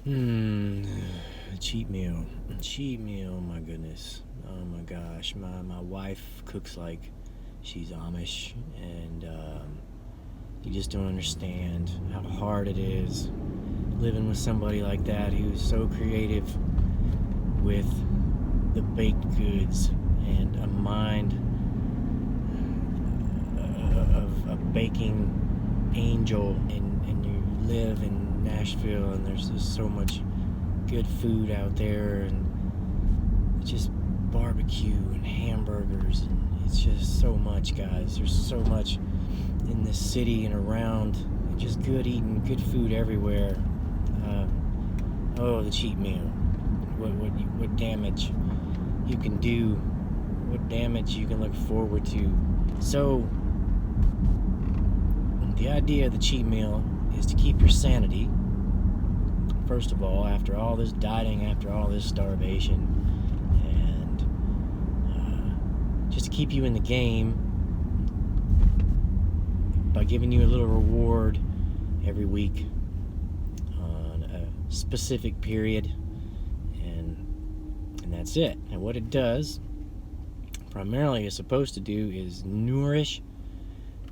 Hmm, cheat meal. Cheat meal, my goodness. Oh my gosh. My wife cooks like she's Amish, and you just don't understand how hard it is living with somebody like that who's so creative with the baked goods and a mind of a baking angel, and you live in Nashville, and there's just so much good food out there, and just barbecue and hamburgers, and it's just so much, guys. There's so much in this city and around, and just good eating, good food everywhere. Oh, the cheat meal. What damage you can do, what damage you can look forward to. So the idea of the cheat meal is to keep your sanity, first of all, after all this dieting, after all this starvation, and just to keep you in the game by giving you a little reward every week on a specific period, and that's it. And what it does primarily is supposed to do is nourish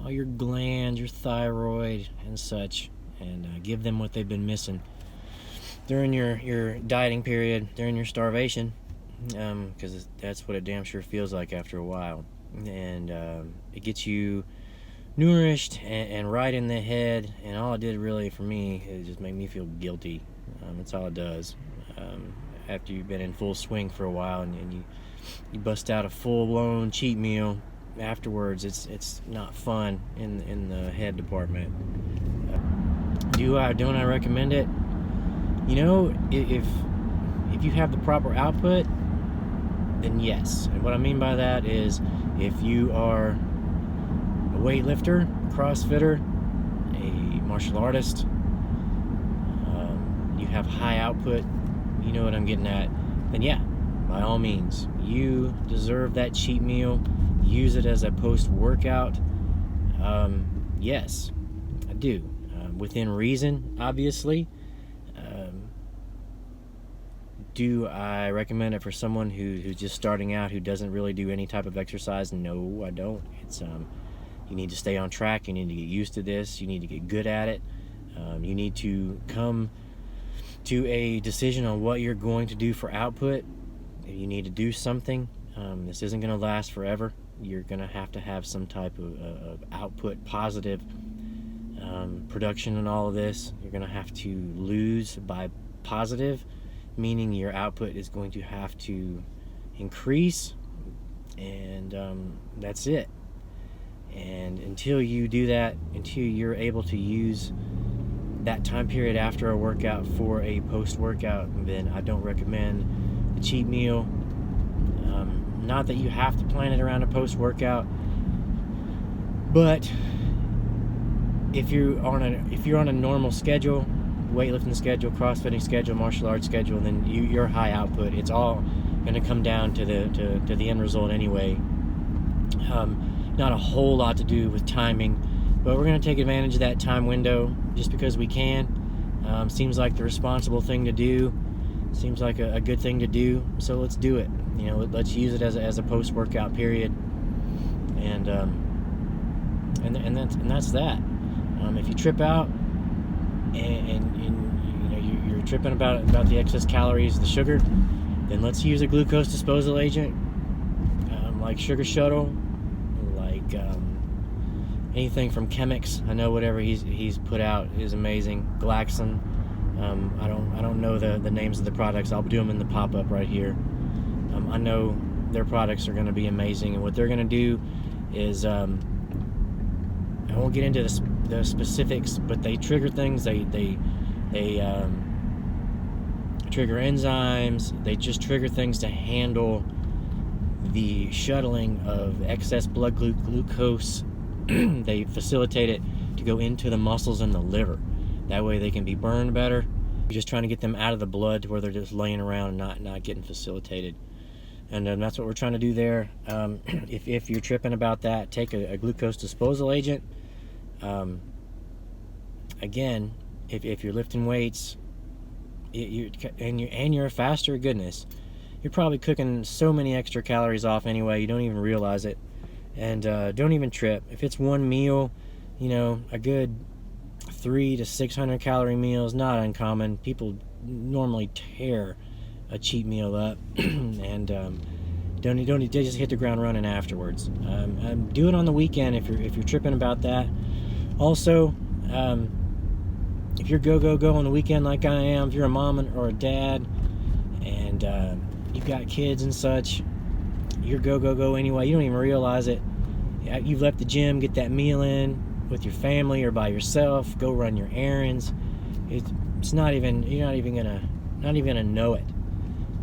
all your glands, your thyroid and such, and give them what they've been missing during your dieting period, during your starvation, because that's what it damn sure feels like after a while. And it gets you nourished and right in the head, and all it did really for me is just make me feel guilty. That's all it does. After you've been in full swing for a while, and you bust out a full-blown cheat meal afterwards, it's not fun in the head department. Don't I recommend it? You know, if you have the proper output, then yes. And what I mean by that is, if you are a weightlifter, crossfitter, a martial artist, you have high output, you know what I'm getting at, then yeah, by all means, you deserve that cheat meal. Use it as a post-workout. Yes, I do. Within reason, obviously. Do I recommend it for someone who's just starting out, who doesn't really do any type of exercise? No, I don't. It's you need to stay on track. You need to get used to this. You need to get good at it. You need to come to a decision on what you're going to do for output. You need to do something. This isn't going to last forever. You're going to have some type of output, positive production in all of this. You're going to have to lose by positive, meaning your output is going to have to increase, and that's it. And until you do that, until you're able to use that time period after a workout for a post-workout, then I don't recommend the cheat meal. Not that you have to plan it around a post-workout, but if you're on a normal schedule, weightlifting schedule, crossfitting schedule, martial arts schedule, then your high output, it's all going to come down to the end result anyway. Not a whole lot to do with timing, but we're going to take advantage of that time window just because we can. Seems like the responsible thing to do. Seems like a good thing to do. So let's do it. You know, let's use it as a post-workout period, and that's that. If you trip out and you know you're tripping about the excess calories, the sugar, then let's use a glucose disposal agent, like Sugar Shuttle, like anything from Chemix. I know whatever he's put out is amazing. Glaxon. I don't know the names of the products. I'll do them in the pop-up right here. I know their products are going to be amazing, and what they're going to do is I won't get into the specifics, but they trigger things. They trigger enzymes. They just trigger things to handle the shuttling of excess blood glucose. They facilitate it to go into the muscles and the liver. That way they can be burned better. You're just trying to get them out of the blood to where they're just laying around and not getting facilitated. And that's what we're trying to do there. If you're tripping about that, take a glucose disposal agent. Again, if you're lifting weights, you're a faster, goodness, you're probably cooking so many extra calories off anyway, you don't even realize it. And don't even trip. If it's one meal, a good 300 to 600 calorie meal is not uncommon. People normally tear a cheat meal up and don't just hit the ground running afterwards. Do it on the weekend if you're tripping about that. Also, if you're go on the weekend like I am, if you're a mom or a dad and you've got kids and such, you're go anyway. You don't even realize it. You've left the gym, get that meal in with your family or by yourself, go run your errands. It's not even, you're not even gonna know it.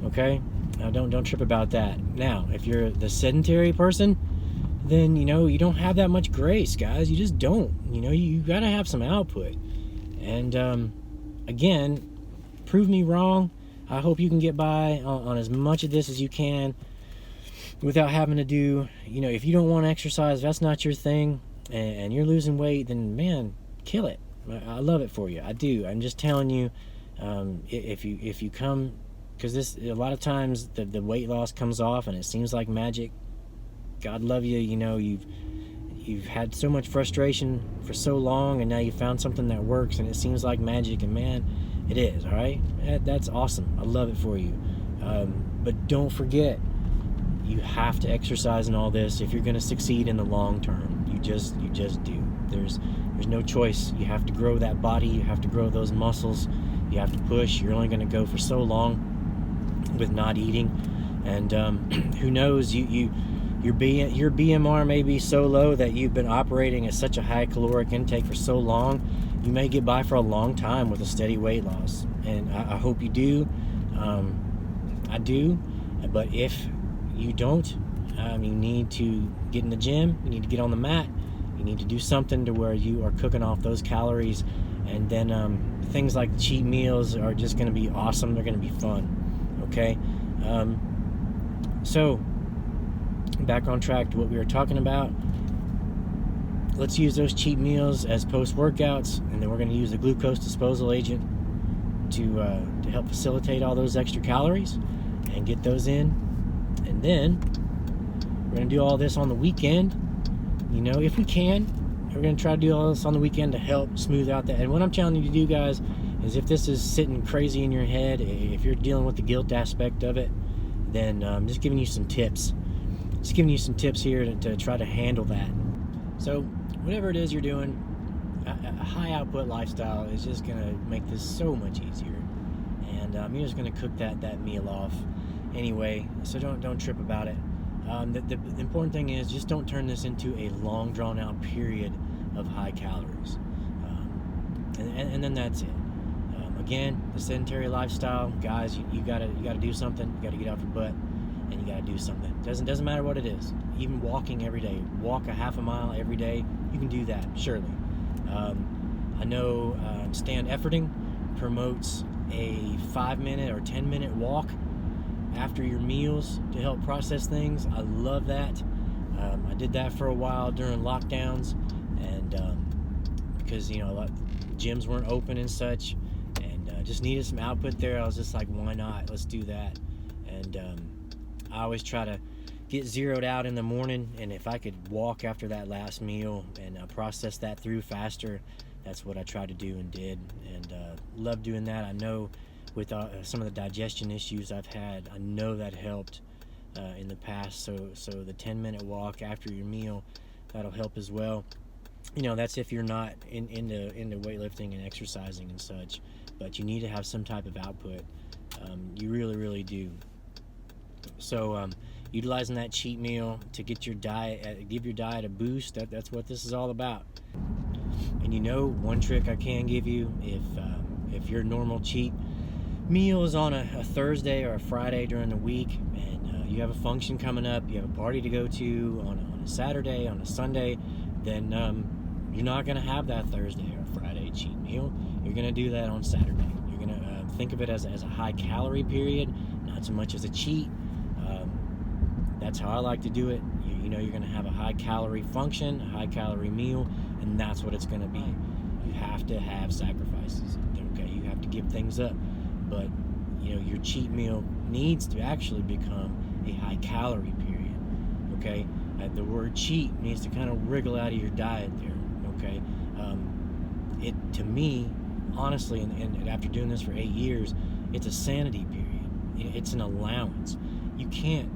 Okay? Now don't trip about that. Now, if you're the sedentary person, then you don't have that much grace, guys. You just don't. You gotta have some output. And again, prove me wrong. I hope you can get by on as much of this as you can without having to do, if you don't want to exercise, if that's not your thing, and you're losing weight, then man, kill it. I love it for you. I do. I'm just telling you, if you come, because a lot of times the weight loss comes off and it seems like magic. God love you. You've had so much frustration for so long, and now you found something that works, and it seems like magic. And man, it is. All right, that's awesome. I love it for you. But don't forget, you have to exercise in all this if you're going to succeed in the long term. You just do. There's no choice. You have to grow that body. You have to grow those muscles. You have to push. You're only going to go for so long with not eating, and who knows? Your BMR may be so low that you've been operating at such a high caloric intake for so long, you may get by for a long time with a steady weight loss. And I hope you do. I do. But if you don't, you need to get in the gym. You need to get on the mat. You need to do something to where you are cooking off those calories. And then things like cheat meals are just going to be awesome. They're going to be fun. Okay? So, back on track to what we were talking about. Let's use those cheat meals as post-workouts, and then we're going to use the glucose disposal agent to help facilitate all those extra calories and get those in. And then we're going to do all this on the weekend, if we can. We're going to try to do all this on the weekend to help smooth out that. And what I'm telling you to do, guys, is if this is sitting crazy in your head, if you're dealing with the guilt aspect of it, then I'm just giving you some tips. Just giving you some tips here to try to handle that. So whatever it is you're doing, a high output lifestyle is just going to make this so much easier. And you're just going to cook that meal off anyway, so don't trip about it. The important thing is just don't turn this into a long drawn out period of high calories. And then that's it. Again, the sedentary lifestyle, guys, you gotta do something. You gotta get out your butt, and you gotta do something. Doesn't matter what it is. Even walking every day, walk a half a mile every day. You can do that, surely. I know Stand Efforting promotes a 5-minute or 10-minute walk after your meals to help process things. I love that. I did that for a while during lockdowns, and because a lot of gyms weren't open and such, and just needed some output there. I was just like, why not? Let's do that. And I always try to get zeroed out in the morning, and if I could walk after that last meal and process that through faster, that's what I tried to do and did, and love doing that. I know with some of the digestion issues I've had, I know that helped in the past. So the 10-minute walk after your meal, that'll help as well. That's if you're not into weightlifting and exercising and such, but you need to have some type of output. You really do. So utilizing that cheat meal to get your diet, give your diet a boost, that's what this is all about. And one trick I can give you, if your normal cheat meal is on a Thursday or a Friday during the week, and you have a function coming up, you have a party to go to on a Saturday, on a Sunday, then you're not going to have that Thursday or Friday cheat meal. You're going to do that on Saturday. You're going to think of it as a high calorie period, not so much as a cheat. That's how I like to do it. You're going to have a high calorie function, a high calorie meal, and that's what it's going to be. You have to have sacrifices. Okay, you have to give things up. but your cheat meal needs to actually become a high calorie period. Okay, the word cheat needs to kind of wriggle out of your diet there. Okay, it, to me, honestly, and after doing this for 8 years, it's a sanity period. It's an allowance. You can't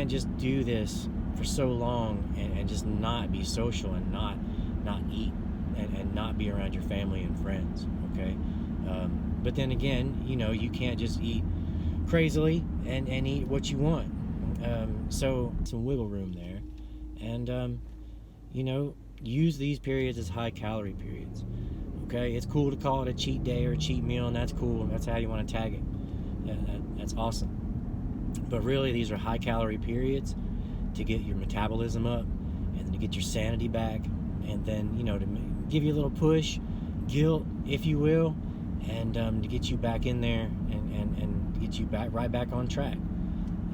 just do this for so long and just not be social and not eat and not be around your family and friends. Okay, but then again, you can't just eat crazily and eat what you want. So some wiggle room there, and use these periods as high calorie periods. Okay, it's cool to call it a cheat day or a cheat meal, and that's cool. That's how you want to tag it. That's awesome. But really, these are high calorie periods to get your metabolism up, and then to get your sanity back, and then to give you a little push, guilt, if you will, and to get you back in there and get you right back on track.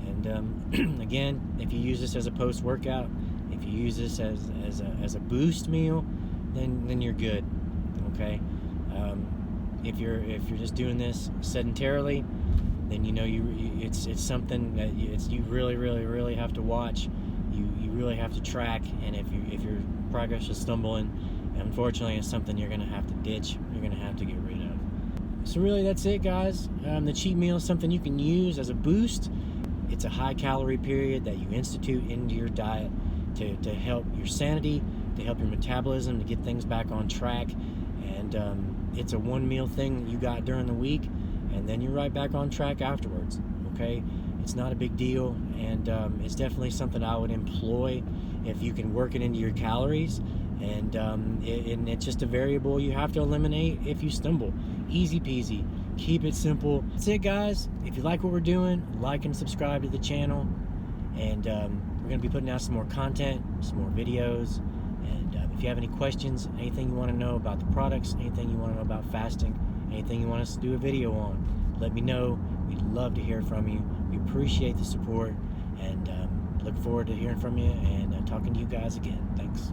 And again, if you use this as a post-workout, if you use this as a boost meal, then you're good. Okay, if you're just doing this sedentarily, then it's something that you really have to watch. You really have to track, and if your progress is stumbling, unfortunately, it's something you're gonna have to ditch. You're gonna have to get rid of. So really, that's it, guys. The cheat meal is something you can use as a boost. It's a high calorie period that you institute into your diet to help your sanity, to help your metabolism, to get things back on track. And it's a one meal thing that you got during the week, and then you're right back on track afterwards. Okay, it's not a big deal, and it's definitely something I would employ if you can work it into your calories. And it's just a variable you have to eliminate if you stumble. Easy peasy. Keep it simple. That's it, guys. If you like what we're doing, like and subscribe to the channel, and we're going to be putting out some more content, some more videos. And if you have any questions, anything you want to know about the products, anything you want to know about fasting, anything you want us to do a video on, let me know. We'd love to hear from you. We appreciate the support, and look forward to hearing from you and talking to you guys again. Thanks.